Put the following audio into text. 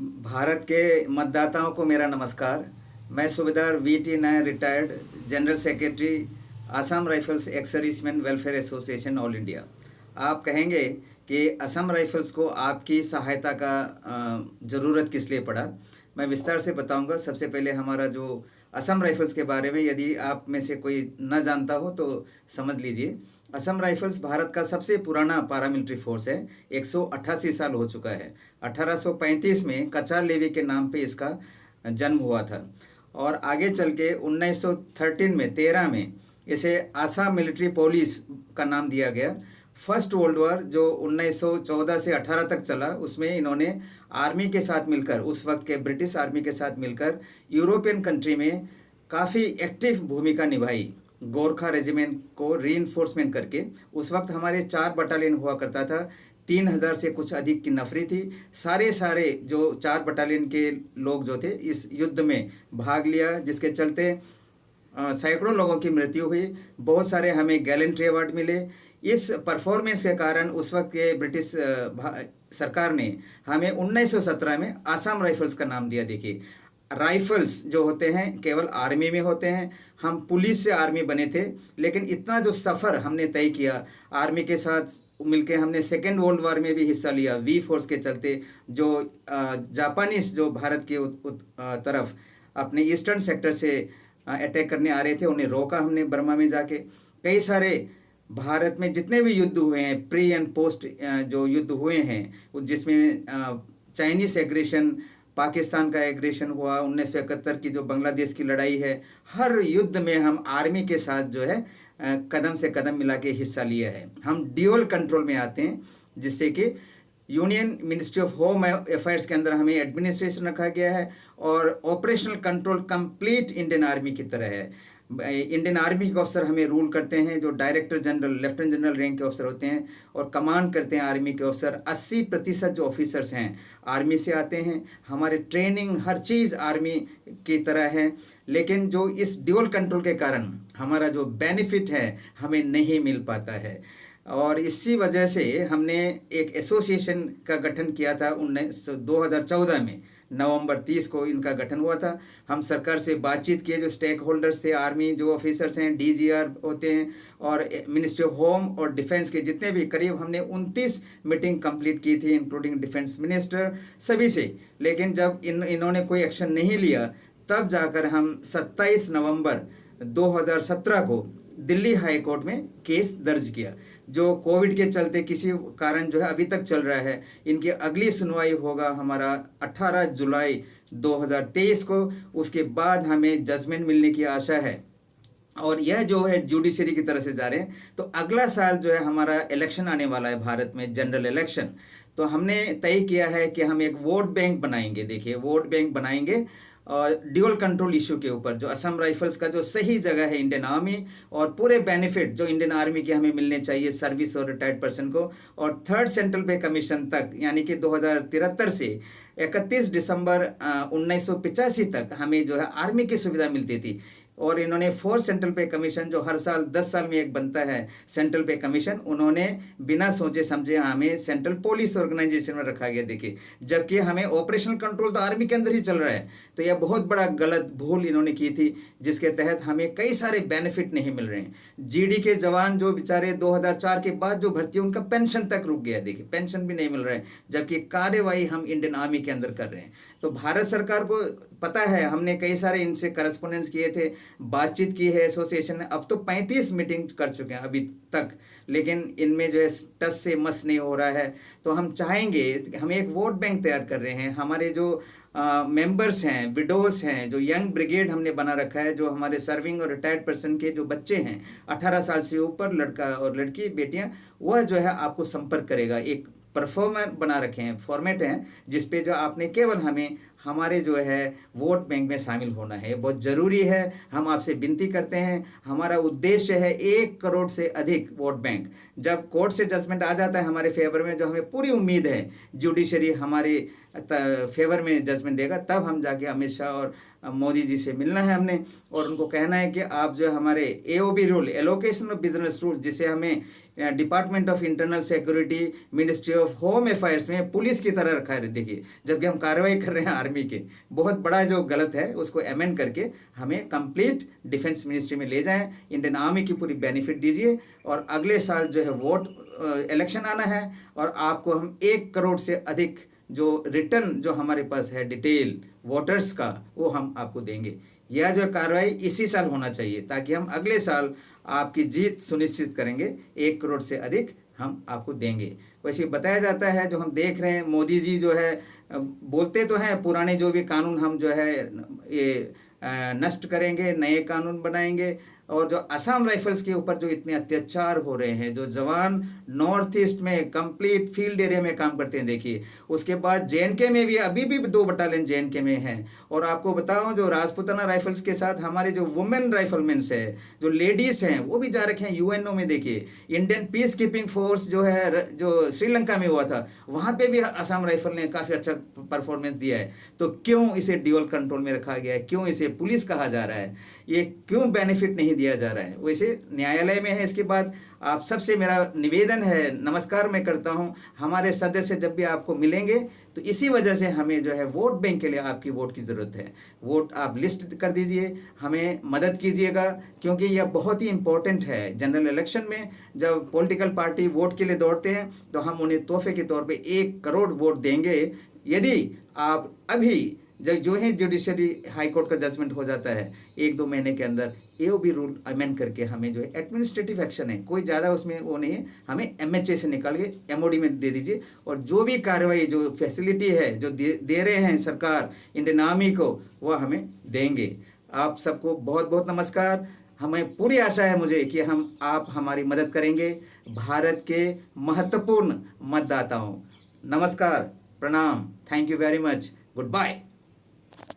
भारत के मतदाताओं को मेरा नमस्कार। मैं सूबेदार VT. Nair, retired general secretary, Assam rifles ex serviceman welfare association all India. आप कहेंगे कि असम राइफल्स को आपकी सहायता का ज़रूरत किस लिए पड़ा। मैं विस्तार से बताऊंगा। सबसे पहले हमारा जो असम राइफल्स के बारे में यदि आप में से कोई न जानता हो तो समझ लीजिए। असम राइफल्स भारत का सबसे पुराना पैरामिलिट्री फोर्स है। 188 साल हो चुका है। 1835 में कचार लेवी के नाम पे इसका जन्म हुआ था और आगे चल के 1913 में इसे आसाम मिलिट्री पुलिस का नाम दिया गया। फर्स्ट वर्ल्ड वॉर जो 1914 से 18 तक चला, उसमें इन्होंने आर्मी के साथ मिलकर, उस वक्त के ब्रिटिश आर्मी के साथ मिलकर यूरोपियन कंट्री में काफ़ी एक्टिव भूमिका निभाई। गोरखा रेजिमेंट को रीइंफोर्समेंट करके, उस वक्त हमारे 4 बटालियन हुआ करता था। 3000 से कुछ अधिक की नफरी थी। सारे जो 4 बटालियन के लोग जो थे इस युद्ध में भाग लिया, जिसके चलते सैकड़ों लोगों की मृत्यु हुई। बहुत सारे हमें गैलेंट्री अवार्ड मिले। इस परफॉर्मेंस के कारण उस वक्त के ब्रिटिश सरकार ने हमें 1917 में आसाम राइफल्स का नाम दिया। देखिए, राइफल्स जो होते हैं केवल आर्मी में होते हैं। हम पुलिस से आर्मी बने थे, लेकिन इतना जो सफ़र हमने तय किया आर्मी के साथ मिलके, हमने सेकेंड वर्ल्ड वॉर में भी हिस्सा लिया। वी फोर्स के चलते जो जापानीज जो भारत के तरफ अपने ईस्टर्न सेक्टर से अटैक करने आ रहे थे, उन्हें रोका हमने बर्मा में जाके। कई सारे भारत में जितने भी युद्ध हुए हैं, प्री एंड पोस्ट जो युद्ध हुए हैं, जिसमें चाइनीस एग्रेशन, पाकिस्तान का एग्रेशन हुआ, 1971 की जो बांग्लादेश की लड़ाई है, हर युद्ध में हम आर्मी के साथ जो है कदम से कदम मिला के हिस्सा लिया है। हम ड्यूअल कंट्रोल में आते हैं, जिससे कि union ministry of home affairs के अंदर हमें एडमिनिस्ट्रेशन रखा गया है और operational control complete Indian army की तरह है। इंडियन आर्मी के अफसर हमें रूल करते हैं, जो director general, lieutenant general rank के अफसर होते हैं और कमांड करते हैं आर्मी के अफसर। 80% जो ऑफिसर्स हैं आर्मी से आते हैं। हमारे ट्रेनिंग हर चीज़ आर्मी की तरह है, लेकिन जो इस ड्यूअल कंट्रोल के कारण हमारा जो बेनिफिट है हमें नहीं मिल पाता है। और इसी वजह से हमने एक एसोसिएशन का गठन किया था 2014 में। नवंबर 30 को इनका गठन हुआ था। हम सरकार से बातचीत किए, जो स्टेक होल्डर्स थे, आर्मी जो ऑफिसर्स हैं, डीजीआर होते हैं और मिनिस्ट्री ऑफ होम और डिफेंस के जितने भी, करीब हमने 29 मीटिंग कंप्लीट की थी, इंक्लूडिंग डिफेंस मिनिस्टर सभी से। लेकिन जब इन्होंने कोई एक्शन नहीं लिया, तब जाकर हम 27 नवंबर 2017 को दिल्ली हाई कोर्ट में केस दर्ज किया, जो कोविड के चलते किसी कारण जो है अभी तक चल रहा है। इनकी अगली सुनवाई होगा हमारा 18 जुलाई 2023 को। उसके बाद हमें जजमेंट मिलने की आशा है और यह जो है जुडिशरी की तरफ से जा रहे हैं। तो अगला साल जो है हमारा इलेक्शन आने वाला है भारत में, जनरल इलेक्शन। तो हमने तय किया है कि हम एक वोट बैंक बनाएंगे। देखिए, वोट बैंक बनाएंगे और ड्यूअल कंट्रोल इशू के ऊपर, जो असम राइफल्स का जो सही जगह है इंडियन आर्मी, और पूरे बेनिफिट जो इंडियन आर्मी के हमें मिलने चाहिए सर्विस और रिटायर्ड पर्सन को, और थर्ड सेंट्रल पे कमीशन तक, यानी कि 2073 से 31 दिसंबर 1985 तक हमें जो है आर्मी की सुविधा मिलती थी। और इन्होंने 4 सेंट्रल पे कमीशन, जो हर साल 10 साल में एक बनता है सेंट्रल पे कमीशन, उन्होंने बिना सोचे समझे हमें सेंट्रल पुलिस ऑर्गेनाइजेशन में रखा गया। देखिए, जबकि हमें ऑपरेशनल कंट्रोल तो आर्मी के अंदर ही चल रहा है। तो यह बहुत बड़ा गलत भूल इन्होंने की थी, जिसके तहत हमें कई सारे बेनिफिट नहीं मिल रहे हैं। जीडी के जवान जो बेचारे 2004 के बाद जो भर्ती, उनका पेंशन तक रुक गया। देखिए, पेंशन भी नहीं मिल रहा है, जबकि कार्यवाही हम इंडियन आर्मी के अंदर कर रहे हैं। तो भारत सरकार को पता है, हमने कई सारे इनसे करस्पॉन्डेंस किए थे, बातचीत की है एसोसिएशन ने। अब तो 35 मीटिंग कर चुके हैं अभी तक, लेकिन इनमें जो है टस से मस नहीं हो रहा है। तो हम चाहेंगे, हम एक वोट बैंक तैयार कर रहे हैं। हमारे जो मेंबर्स हैं, विडोज हैं, जो यंग ब्रिगेड हमने बना रखा है, जो हमारे सर्विंग और रिटायर्ड पर्सन के जो बच्चे हैं 18 साल से ऊपर, लड़का और लड़की, बेटियां, वह जो है आपको संपर्क करेगा। एक परफॉर्मर बना रखे हैं, फॉर्मेट हैं, जिसपे जो आपने केवल हमें हमारे जो है वोट बैंक में शामिल होना है। बहुत ज़रूरी है। हम आपसे विनती करते हैं, हमारा उद्देश्य है 1 करोड़ से अधिक वोट बैंक। जब कोर्ट से जजमेंट आ जाता है हमारे फेवर में, जो हमें पूरी उम्मीद है जुडिशरी हमारे फेवर में जजमेंट देगा, तब हम जाके अमित शाह और मोदी जी से मिलना है हमने, और उनको कहना है कि आप जो हमारे AOB rule, allocation of business rule, जिसे हमें department of internal security, ministry of home affairs में पुलिस की तरह रखा है। देखिए, जबकि हम कार्रवाई कर रहे हैं आर्मी के, बहुत बड़ा जो गलत है उसको अमेंड करके हमें कंप्लीट डिफेंस मिनिस्ट्री में ले जाएं, इंडियन आर्मी की पूरी बेनिफिट दीजिए। और अगले साल जो है वोट इलेक्शन आना है, और आपको हम 1 करोड़ से अधिक जो रिटर्न जो हमारे पास है डिटेल वोटर्स का, वो हम आपको देंगे। यह जो कार्रवाई इसी साल होना चाहिए, ताकि हम अगले साल आपकी जीत सुनिश्चित करेंगे। 1 करोड़ से अधिक हम आपको देंगे। वैसे बताया जाता है, जो हम देख रहे हैं, मोदी जी जो है बोलते तो हैं पुराने जो भी कानून हम जो है ये नष्ट करेंगे, नए कानून बनाएंगे। और जो असम राइफल्स के ऊपर जो इतने अत्याचार हो रहे हैं, जो जवान नॉर्थ ईस्ट में कंप्लीट फील्ड एरिया में काम करते हैं, देखिए। उसके बाद जेएनके में भी अभी भी 2 बटालियन जेएनके में हैं। और आपको बताऊं, जो राजपूताना राइफल्स के साथ हमारे जो वुमेन राइफलमैन्स है, जो लेडीज हैं, वो भी जा रखे हैं यूएनओ में। देखिए, इंडियन पीस कीपिंग फोर्स जो है, जो श्रीलंका में हुआ था, वहाँ पे भी असम राइफल ने काफ़ी अच्छा परफॉर्मेंस दिया है। तो क्यों इसे ड्यूअल कंट्रोल में रखा गया है? क्यों इसे पुलिस कहा जा रहा है? ये क्यों बेनिफिट नहीं दिया जा रहा है? वैसे न्यायालय में है। इसके बाद आप सबसे मेरा निवेदन है, नमस्कार मैं करता हूं, हमारे सदस्य जब भी आपको मिलेंगे तो इसी वजह से हमें जो है वोट बैंक के लिए आपकी वोट की ज़रूरत है। वोट आप लिस्ट कर दीजिए, हमें मदद कीजिएगा, क्योंकि यह बहुत ही इम्पोर्टेंट है। जनरल इलेक्शन में जब पॉलिटिकल पार्टी वोट के लिए दौड़ते हैं तो हम उन्हें तोहफे के तौर पे 1 करोड़ वोट देंगे, यदि आप अभी जो है जुडिशरी हाई कोर्ट का जजमेंट हो जाता है 1-2 महीने के अंदर, एओबी रूल अमेंड करके हमें जो है एडमिनिस्ट्रेटिव एक्शन है, कोई ज़्यादा उसमें वो नहीं है, हमें एमएचए से निकाल के एमओडी में दे दीजिए। और जो भी कार्रवाई, जो फैसिलिटी है जो दे रहे हैं सरकार इंडियन आर्मी को, वह हमें देंगे। आप सबको बहुत बहुत नमस्कार। हमें पूरी आशा है मुझे कि आप हमारी मदद करेंगे, भारत के महत्वपूर्ण मतदाताओं। नमस्कार, प्रणाम, thank you very much, good bye.